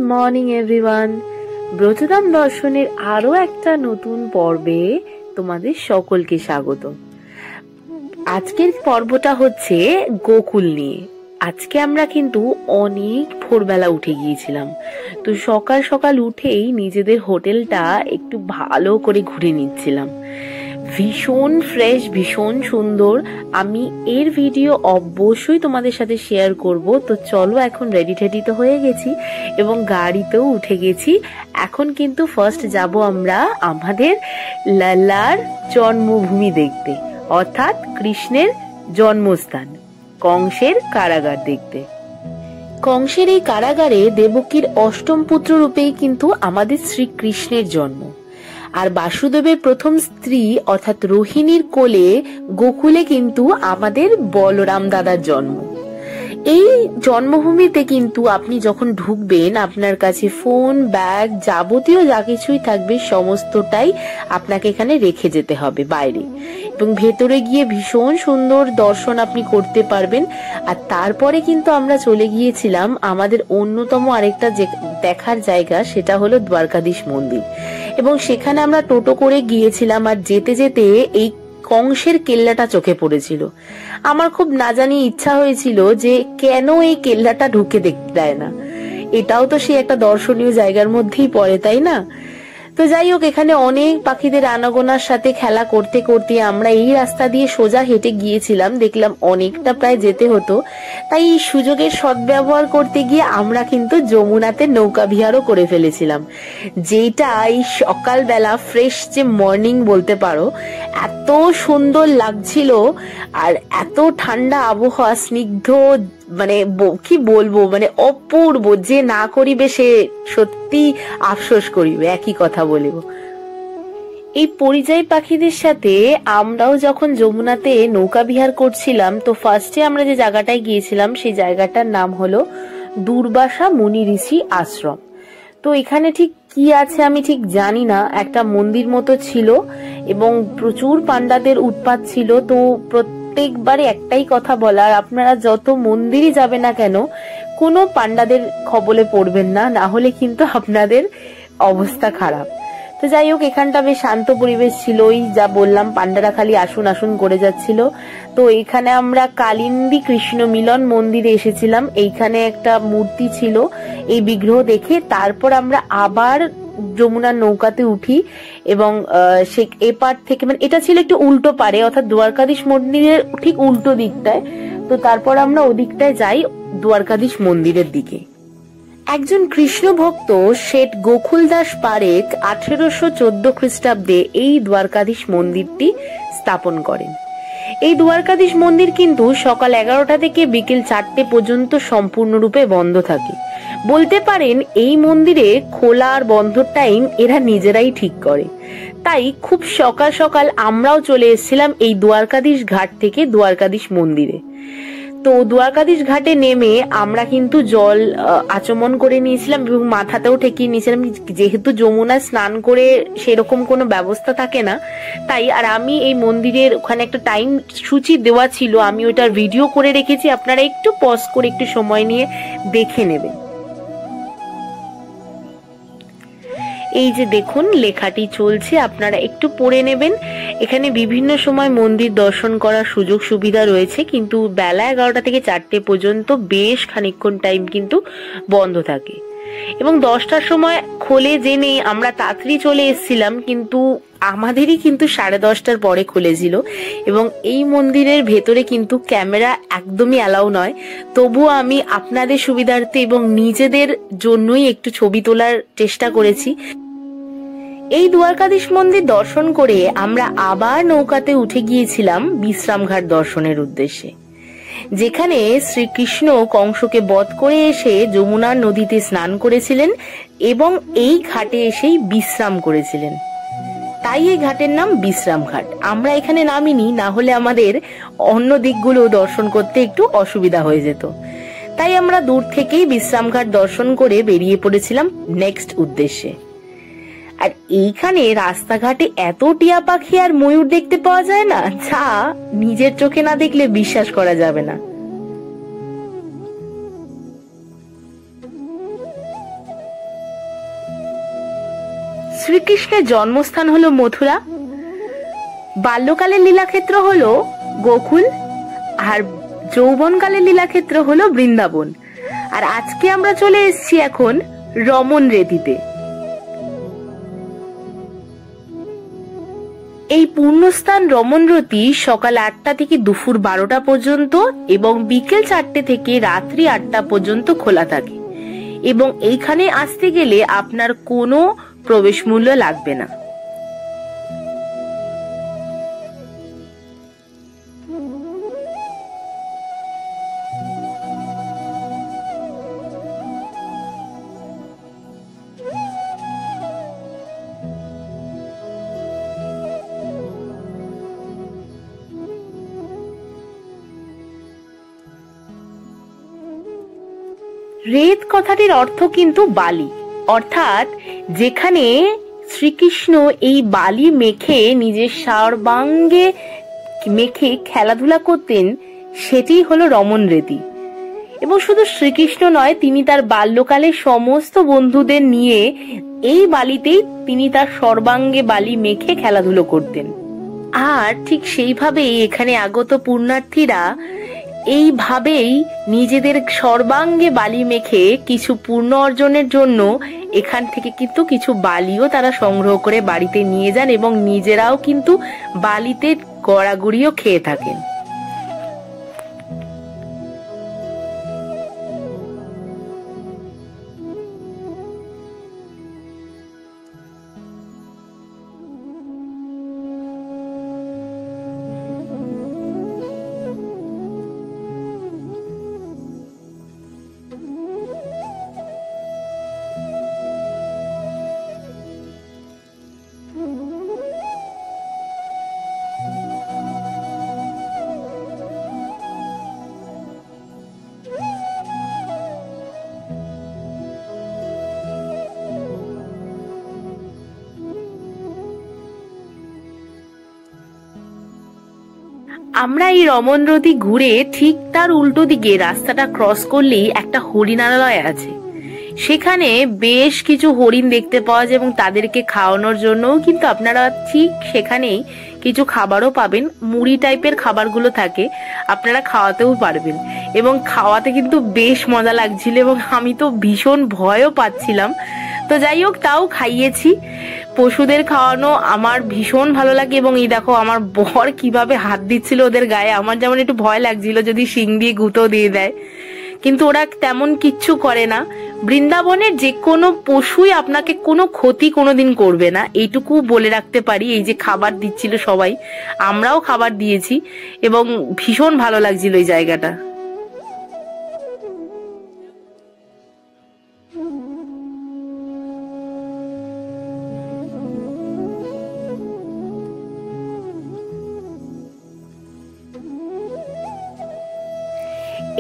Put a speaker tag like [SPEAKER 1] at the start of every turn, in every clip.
[SPEAKER 1] Morning everyone. Brajdham দর্শনের আরো একটা নতুন পর্বে তোমাদের সকলকে স্বাগত। আজকের পর্বটা হচ্ছে গোকুল নিয়ে। আজকে আমরা কিন্তু অনেক ভোরবেলা উঠে গিয়েছিলাম, তো সকাল সকাল উঠেই নিজেদের হোটেলটা একটু ভালো করে ঘুরে নিচ্ছিলাম। ভীষণ ফ্রেশ, ভীষণ সুন্দর। আমি এর ভিডিও অবশ্যই তোমাদের সাথে শেয়ার করব। তো চলো, এখন রেডি টেডি তো হয়ে গেছি এবং গাড়িতেও উঠে গেছি। এখন কিন্তু ফার্স্ট যাব আমরা আমাদের লালার জন্মভূমি দেখতে, অর্থাৎ কৃষ্ণের জন্মস্থান কংসের কারাগার দেখতে। কংসের এই কারাগারে দেবকীর অষ্টম পুত্র রূপেই কিন্তু আমাদের শ্রীকৃষ্ণের জন্ম। আর বাসুদেবের প্রথম স্ত্রী অর্থাৎ রোহিণীর কোলে গোকুলে কিন্তু আমাদের বলরাম দাদার জন্ম। এই জন্মভূমিতে কিন্তু আপনি যখন ঢুকবেন, আপনার কাছে ফোন, ব্যাগ, যাবতীয় যা কিছুই থাকবে সমস্তটাই আপনাকে এখানে রেখে যেতে হবে বাইরে, এবং ভেতরে গিয়ে ভীষণ সুন্দর দর্শন আপনি করতে পারবেন। আর তারপরে কিন্তু আমরা চলে গিয়েছিলাম আমাদের অন্যতম আরেকটা দেখার জায়গা, সেটা হলো দ্বারকাধীশ মন্দির। এবং সেখানে আমরা টোটো করে গিয়েছিলাম, আর যেতে যেতে এই কংসের কেল্লাটা চোখে পড়েছিল। আমার খুব না জানি ইচ্ছা হয়েছিল যে কেন এই কেল্লাটা ঢুকে দেখতে দেয় না। এটাও তো সে একটা দর্শনীয় জায়গার মধ্যেই পড়ে, তাই না? তো যাই হোক, এখানে অনেক পাখিদের আনাগোনার সাথে খেলা করতে করতে আমরা এই রাস্তা দিয়ে সোজা হেঁটে গিয়েছিলাম। দেখলাম অনেকটা প্রায় যেতে হতো, তাই এই সুযোগের সদ্ব্যবহার করতে গিয়ে আমরা কিন্তু যমুনাতে নৌকা বিহারও করে ফেলেছিলাম, যেটা এই সকালবেলা ফ্রেশ যে মর্নিং বলতে পারো, এত সুন্দর লাগছিল। আর এত ঠান্ডা আবহাওয়া, স্নিগ্ধ, মানে কি বলবো, মানে অপূর্ব। যে না করিবে সে সত্যি আফসোস করিবে, একই কথা বলিব। এই পরিযায়ী পাখিদের সাথে আমরাও যখন যমুনাতে নৌকা বিহার করছিলাম, তো ফার্স্টে আমরা যে জায়গাটায় গিয়েছিলাম সেই জায়গাটার নাম হলো দুর্বাসা মুনি ঋষি আশ্রম। তো এখানে ঠিক কি আছে আমি ঠিক জানি না, একটা মন্দির মতো ছিল এবং প্রচুর পান্ডাদের উৎপাত ছিল। তো প্রত্যেকবারে একটাই কথা বলার, আপনারা যত মন্দিরই যাবে না কেন কোনো পান্ডাদের খবলে পড়বেন না, না হলে কিন্তু আপনাদের অবস্থা খারাপ। তো যাই হোক, এখানটা বেশ শান্ত পরিবেশ ছিল। ওই যা বললাম, পান্ডারা খালি আসুন আসুন করে যাচ্ছিল। তো এখানে আমরা কালিন্দী কৃষ্ণ মিলন মন্দিরে এসেছিলাম। এইখানে একটা মূর্তি ছিল, এই বিগ্রহ দেখে তারপর আমরা আবার যমুনার নৌকাতে উঠি এবং সে এপার থেকে, মানে এটা ছিল একটু উল্টো পারে, অর্থাৎ দ্বারকাধীশ মন্দিরের ঠিক উল্টো দিকটায়। তো তারপর আমরা ওদিকটায় যাই, দ্বারকাধীশ মন্দিরের দিকে। একজন কৃষ্ণ ভক্ত শেঠ গোকুলদাস পারেখ 1814 খ্রিস্টাব্দে এই দ্বারকাধীশ মন্দিরটি স্থাপন করেন। এই দ্বারকাধীশ মন্দির কিন্তু সকাল 11টা থেকে বিকেল 4টে পর্যন্ত সম্পূর্ণরূপে বন্ধ থাকে। বলতে পারেন এই মন্দিরে খোলা আর বন্ধর টাইম এরা নিজেরাই ঠিক করে। তাই খুব সকাল সকাল আমরাও চলে এসেছিলাম এই দ্বারকাধীশ ঘাট থেকে দ্বারকাধীশ মন্দিরে। তো দ্বারকাধীশ ঘাটে নেমে আমরা কিন্তু জল আচমন করে নিয়েছিলাম এবং মাথাতেও ঠেকিয়ে নিয়েছিলাম, যেহেতু যমুনায় স্নান করে সেরকম কোনো ব্যবস্থা থাকে না তাই। আর আমি এই মন্দিরের ওখানে একটা টাইম সূচি দেওয়া ছিল, আমি ওটার ভিডিও করে রেখেছি, আপনারা একটু পজ করে একটু সময় নিয়ে দেখে নেবেন। এই যে দেখুন লেখাটি চলছে, আপনারা একটু পড়ে নেবেন। এখানে বিভিন্ন সময় মন্দির দর্শন করার সুযোগ সুবিধা রয়েছে, কিন্তু বেলা 11টা থেকে 4টে পর্যন্ত বেশ খানিকক্ষণ টাইম কিন্তু বন্ধ থাকে এবং 10টার সময় খোলে জেনে আমরা তাড়াতাড়ি চলে এসেছিলাম, কিন্তু আমাদেরই কিন্তু 10:30টার পরে খুলেছিল। এবং এই মন্দিরের ভেতরে কিন্তু ক্যামেরা একদমই অ্যালাউ নয়, তবুও আমি আপনাদের সুবিধার্থে এবং নিজেদের জন্যই একটু ছবি তোলার চেষ্টা করেছি। এই দ্বারকাধীশ মন্দির দর্শন করে আমরা আবার নৌকাতে উঠে গিয়েছিলাম বিশ্রামঘাট দর্শনের উদ্দেশ্যে, যেখানে শ্রীকৃষ্ণ কংসকে বধ করে এসে যমুনার নদীতে স্নান করেছিলেন এবং এই ঘাটে এসেই বিশ্রাম করেছিলেন। তাই এই ঘাটের নাম বিশ্রাম ঘাট। আমরা এখানে নামিনি, না হলে আমাদের অন্য দিকগুলো দর্শন করতে একটু অসুবিধা হয়ে যেত। তাই আমরা দূর থেকেই বিশ্রাম ঘাট দর্শন করে বেরিয়ে পড়েছিলাম নেক্সট উদ্দেশ্যে। আর এইখানে রাস্তাঘাটে এত টিয়া পাখি আর ময়ূর দেখতে পাওয়া যায় না, যা নিজের চোখে না দেখলে বিশ্বাস করা যাবে না। শ্রীকৃষ্ণের জন্মস্থান হলো মথুরা, বাল্যকালের লীলাক্ষেত্র হলো গোকুল, আর যৌবনকালের লীলাক্ষেত্র হলো বৃন্দাবন। আর আজকে আমরা চলে এসেছি এখন রমন রেতিতে। এই পুণ্যস্থান রমনরতি সকাল 8টা থেকে দুপুর 12টা পর্যন্ত এবং বিকেল 4টে থেকে রাত্রি 8টা পর্যন্ত খোলা থাকে, এবং এইখানে আসতে গেলে আপনার কোনো প্রবেশ মূল্য লাগবে না। রেত কথাটির অর্থ কিন্তু বালি, অর্থাৎ যেখানে শ্রীকৃষ্ণ এই বালি মেখে নিজের সর্বাঙ্গে মেখে খেলাধুলা করতেন সেটি হলো রমন রেতি। এবং শুধু শ্রীকৃষ্ণ নয়, তিনি তার বাল্যকালে সমস্ত বন্ধুদের নিয়ে এই বালিতেই তিনি তার সর্বাঙ্গে বালি মেখে খেলাধুলো করতেন। আর ঠিক সেইভাবেই এখানে আগত পুণ্যার্থীরা এইভাবেই নিজেদের সর্বাঙ্গে বালি মেখে কিছু পুণ্য অর্জনের জন্য এখান থেকে কিন্তু কিছু বালিও তারা সংগ্রহ করে বাড়িতে নিয়ে যান এবং নিজেরাও কিন্তু বালিতে গড়াগড়িও খেয়ে থাকেন। আমরা এই রমনরতি ঘুরে ঠিক তার উল্টো দিকে রাস্তাটা ক্রস করলেই একটা হরিণালয় আছে। সেখানে বেশ কিছু হরিণ দেখতে পাওয়া যায় এবং তাদেরকে খাওয়ানোর জন্যও কিন্তু আপনারা ঠিক সেখানেই কিছু খাবারও পাবেন। মুড়ি টাইপের খাবারগুলো থাকে, আপনারা খাওয়াতেও পারবেন এবং খাওয়াতে কিন্তু বেশ মজা লাগছিল এবং আমি তো ভীষণ ভয়ও পাচ্ছিলাম। তো যাই হোক, তাও খাইয়েছি। পশুদের খাওয়ানো আমার ভীষণ ভালো লাগে এবং এই দেখো আমার বর কিভাবে হাত দিচ্ছিল ওদের গায়ে। আমার যেমন একটু ভয় লাগছিল যদি শিং দিয়ে গুঁতো দিয়ে দেয়, কিন্তু ওরা তেমন কিচ্ছু করে না। বৃন্দাবনের যে কোনো পশুই আপনাকে কোনো ক্ষতি কোনোদিন করবে না, এইটুকু বলে রাখতে পারি। এই যে খাবার দিচ্ছিল সবাই, আমরাও খাবার দিয়েছি এবং ভীষণ ভালো লাগছিল এই জায়গাটা।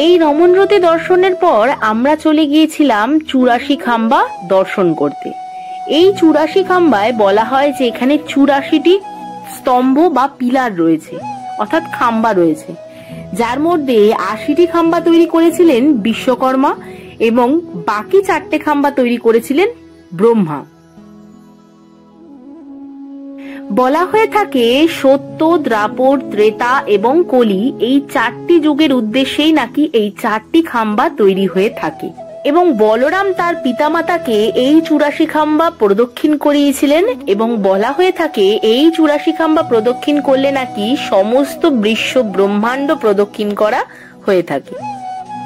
[SPEAKER 1] এই রমনরতি দর্শনের পর আমরা চলে গিয়েছিলাম 84 খাম্বা দর্শন করতে। এই 84 খাম্বায় বলা হয় যে এখানে 84টি স্তম্ভ বা পিলার রয়েছে, অর্থাৎ খাম্বা রয়েছে, যার মধ্যে 80টি খাম্বা তৈরি করেছিলেন বিশ্বকর্মা এবং বাকি 4টে খাম্বা তৈরি করেছিলেন ব্রহ্মা। বলা হয়ে থাকে সত্য, দ্রাপর, ত্রেতা এবং কলি এই 4টি যুগের উদ্দেশ্যেই নাকি এই 4টি খাম্বা তৈরি হয়ে থাকে এবং বলরাম তার পিতামাতাকে এই 84 খাম্বা প্রদক্ষিণ করিয়েছিলেন এবং বলা হয়ে থাকে এই 84 খাম্বা প্রদক্ষিণ করলে নাকি সমস্ত বিশ্ব ব্রহ্মাণ্ড প্রদক্ষিণ করা হয়ে থাকে।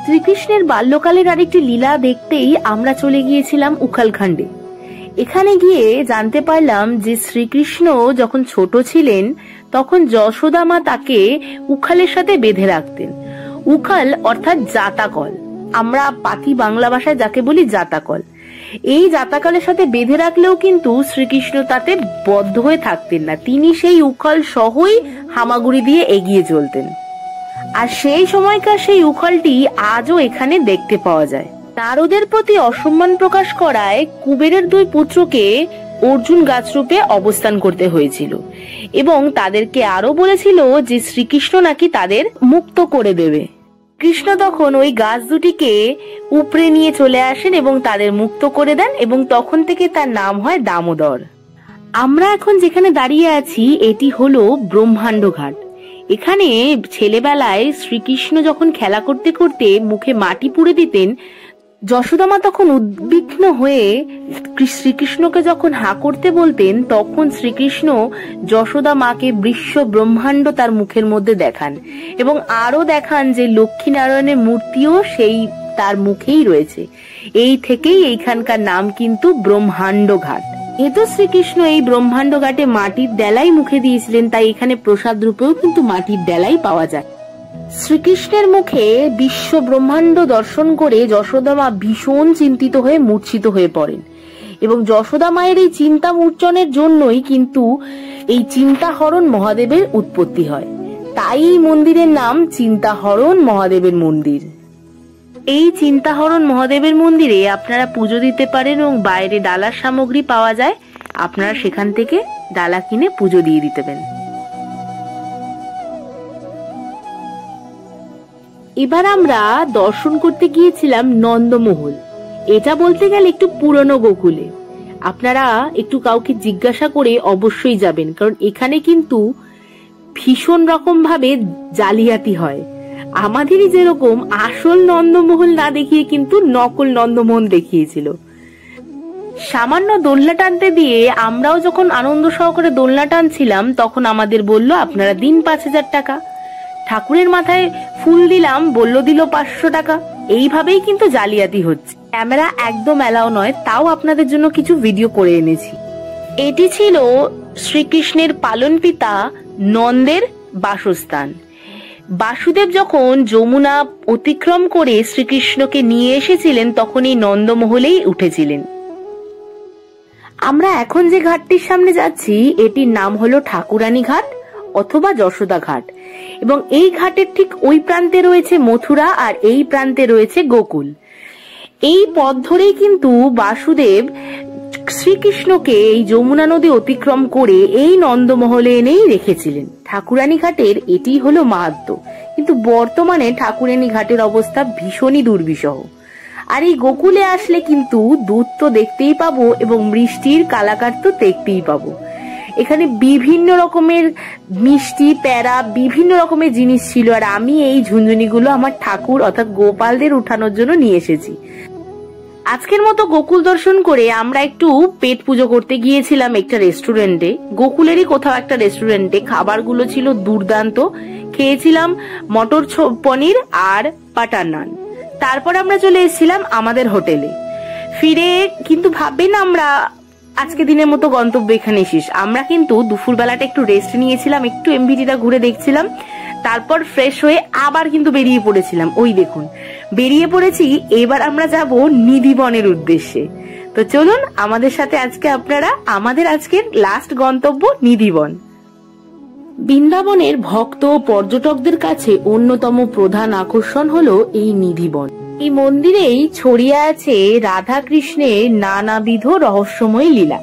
[SPEAKER 1] শ্রীকৃষ্ণের বাল্যকালের আরেকটি লীলা দেখতেই আমরা চলে গিয়েছিলাম উখালখান্ডে। এখানে গিয়ে জানতে পারলাম যে শ্রীকৃষ্ণ যখন ছোট ছিলেন তখন যশোদা মা তাকে উখালের সাথে বেঁধে রাখতেন। উখাল অর্থাৎ জাতাকল, আমরা পাতি বাংলা ভাষায় যাকে বলি জাতাকল। এই জাতাকলের সাথে বেঁধে রাখলেও কিন্তু শ্রীকৃষ্ণ তাতে বদ্ধ হয়ে থাকতেন না, তিনি সেই উখাল সহই হামাগুড়ি দিয়ে এগিয়ে চলতেন। আর সেই সময়কার সেই উখালটি আজও এখানে দেখতে পাওয়া যায়। নারদের প্রতি অসম্মান প্রকাশ করায় কুবেরের 2 পুত্রকে অর্জুন গাছ রূপে অবস্থান করতে হয়েছিল এবং তাদেরকে আরো বলেছিল যে শ্রীকৃষ্ণ নাকি তাদের মুক্ত করে দেবে। কৃষ্ণ তখন ওই গাছ দুটিকে উপরে নিয়ে চলে আসেন এবং তাদের মুক্ত করে দেন এবং তখন থেকে তার নাম হয় দামোদর। আমরা এখন যেখানে দাঁড়িয়ে আছি এটি হলো ব্রহ্মাণ্ড ঘাট। এখানে ছেলেবেলায় শ্রীকৃষ্ণ যখন খেলা করতে করতে মুখে মাটি পুড়ে দিতেন, যশোদা মা তখন উদ্বিগ্ন হয়ে শ্রীকৃষ্ণকে যখন হা করতে বলতেন, তখন শ্রীকৃষ্ণ যশোদা মাকে বিশ্ব ব্রহ্মাণ্ড তার মুখের মধ্যে দেখান এবং আরো দেখান যে লক্ষ্মীনারায়ণের মূর্তিও সেই তার মুখেই রয়েছে। এই থেকেই এইখানকার নাম কিন্তু ব্রহ্মাণ্ড ঘাট। যেহেতু শ্রীকৃষ্ণ এই ব্রহ্মাণ্ড ঘাটে মাটির ডেলাই মুখে দিয়েছিলেন, তাই এখানে প্রসাদ রূপেও কিন্তু মাটির ডেলাই পাওয়া যায়। শ্রীকৃষ্ণের মুখে বিশ্ব ব্রহ্মাণ্ড দর্শন করে যশোদা মা ভীষণ চিন্তিত হয়ে মূর্ছিত হয়ে পড়েন এবং যশোদা মায়ের এই চিন্তা মূর্ছনের জন্যই কিন্তু এই চিন্তাহরণ মহাদেবের উৎপত্তি হয়। তাই এই মন্দিরের নাম চিন্তাহরণ মহাদেবের মন্দির। এই চিন্তাহরণ মহাদেবের মন্দিরে আপনারা পুজো দিতে পারেন এবং বাইরে ডালার সামগ্রী পাওয়া যায়, আপনারা সেখান থেকে ডালা কিনে পুজো দিয়ে দিতে পারেন। এবার আমরা দর্শন করতে গিয়েছিলাম নন্দমহল। এটা বলতে গেলে একটু পুরনো গোকুলে। আপনারা একটু কাউকে জিজ্ঞাসা করে অবশ্যই যাবেন, কারণ এখানে কিন্তু ভীষণ রকম ভাবে জালিয়াতি হয়। আমাদেরই যেরকম আসল নন্দমহল না দেখিয়ে কিন্তু নকল নন্দমোহন দেখিয়েছিল। সামান্য দোলনা টানতে দিয়ে আমরাও যখন আনন্দ সহকারে দোলনা টানছিলাম, তখন আমাদের বলল আপনারা দিন 5,000 টাকা। ঠাকুরের মাথায় ফুল দিলাম, বলল দিল 500 টাকা। এইভাবেই কিন্তু জালিয়াতি হচ্ছে। ক্যামেরা একদম অ্যালাউ নয়, তাও আপনাদের জন্য কিছু ভিডিও করে এনেছি। এটি ছিল শ্রীকৃষ্ণের পালন পিতা নন্দের বাসস্থান। বাসুদেব যখন যমুনা অতিক্রম করে শ্রীকৃষ্ণকে নিয়ে এসেছিলেন, তখন এই নন্দমহলেই উঠেছিলেন। আমরা এখন যে ঘাটটির সামনে যাচ্ছি এটির নাম হলো ঠাকুরানী ঘাট অথবা যশোদা ঘাট, এবং এই ঘাটের ঠিক ওই প্রান্তে রয়েছে মথুরা আর এই প্রান্তে রয়েছে গোকুল। এই পথ ধরেই কিন্তু বাসুদেব শ্রীকৃষ্ণকে এই যমুনা নদী অতিক্রম করে এই নন্দমহলে এনেই রেখেছিলেন। ঠাকুরানী ঘাটের এটি হলো মাহাত্ম্য, কিন্তু বর্তমানে ঠাকুরানী ঘাটের অবস্থা ভীষণই দুর্বিষহ। আর এই গোকুলে আসলে কিন্তু দুধ তো দেখতেই পাবো এবং বৃষ্টির কালাকার তো দেখতেই পাবো। এখানে বিভিন্ন রকমের মিষ্টি, প্যারা, বিভিন্ন রকমের জিনিস ছিল। আর আমি এই ঝুনঝুনিগুলো আমার ঠাকুর অর্থাৎ গোপালদের উঠানোর জন্য নিয়ে এসেছি। আজকের মতো গোকুল দর্শন করে আমরা একটু পেট পুজো করতে গিয়েছিলাম একটা রেস্টুরেন্টে, গোকুলেরই কোথাও একটা রেস্টুরেন্টে। খাবারগুলো ছিল দুর্দান্ত। খেয়েছিলাম মটর পনির আর বাটার নান। তারপর আমরা চলে এসেছিলাম আমাদের হোটেলে। ফিরে কিন্তু ভাববেন আমরা আজকে দিনের মতো গন্তব্য এখানে শেষ। আমরা কিন্তু দুপুর বেলাটা একটু রেস্ট নিয়েছিলাম, একটু এমভিটিটা ঘুরে দেখছিলাম, তারপর ফ্রেশ হয়ে আবার কিন্তু বেরিয়ে পড়েছিলাম। ওই দেখুন বেরিয়ে পড়েছি। এবার আমরা যাব নিধিবনের উদ্দেশ্যে। তো চলুন আমাদের সাথে আজকে আপনারা আমাদের আজকের লাস্ট গন্তব্য নিধিবন। বৃন্দাবনের ভক্ত ও পর্যটকদের কাছে অন্যতম প্রধান আকর্ষণ হলো এই নিধিবন। এই মন্দিরেই ছড়িয়ে আছে রাধা কৃষ্ণের নানাবিধ রহস্যময় লীলা,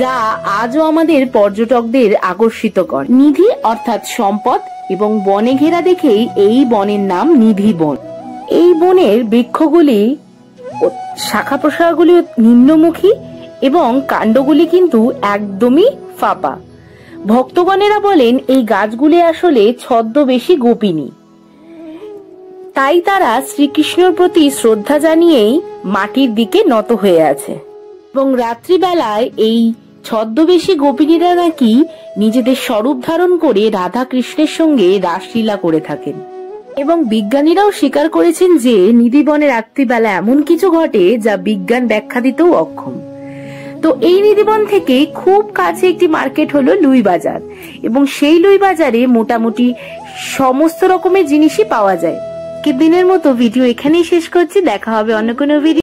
[SPEAKER 1] যা আজও আমাদের পর্যটকদের আকর্ষিত করে। নিধি অর্থাৎ সম্পদ এবং বনে ঘেরা দেখেই এই বনের নাম নিধিবন। এই বনের বৃক্ষগুলি শাখা প্রশাখাগুলি নিম্নমুখী এবং কাণ্ডগুলি কিন্তু একদমই ফাঁপা। ভক্তগণেরা বলেন এই গাছগুলি আসলে ছদ্মবেশী গোপিনী, তাই তারা শ্রীকৃষ্ণের প্রতি শ্রদ্ধা জানিয়েই মাটির দিকে নত হয়ে আছে। এবং রাত্রিবেলায় এই ছদ্মবেশী গোপিনীরা নাকি নিজেদের স্বরূপ ধারণ করে রাধা কৃষ্ণের সঙ্গে রাসলীলা করে থাকেন। এবং বিজ্ঞানীরাও স্বীকার করেছেন যে নিধিবনে রাত্রিবেলা এমন কিছু ঘটে যা বিজ্ঞান ব্যাখ্যা দিতেও অক্ষম। তো এই নিধিবন থেকে খুব কাছে একটি মার্কেট হলো লুই বাজার, এবং সেই লুই বাজারে মোটামুটি সমস্ত রকমের জিনিসই পাওয়া যায়। দিনের মতো ভিডিও এখানেই শেষ করছি। দেখা হবে অন্য কোনো ভিডিও।